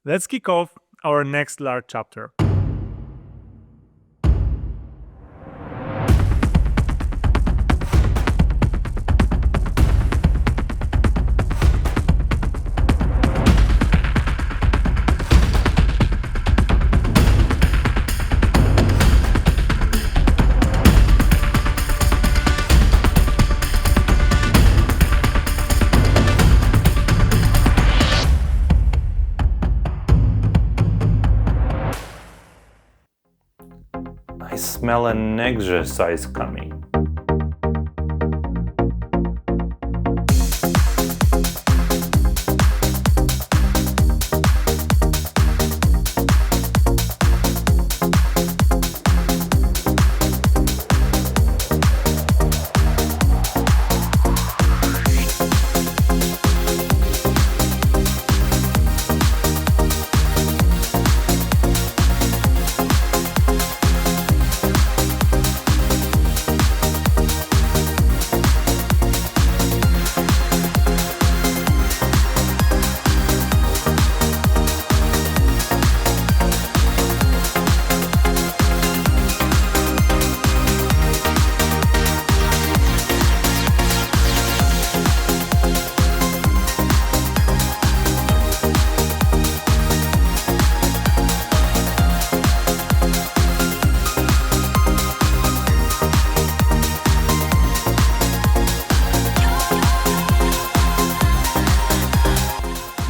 Let's kick off our next large chapter. I smell an exercise coming.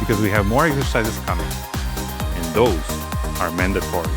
Because we have more exercises coming, and those are mandatory.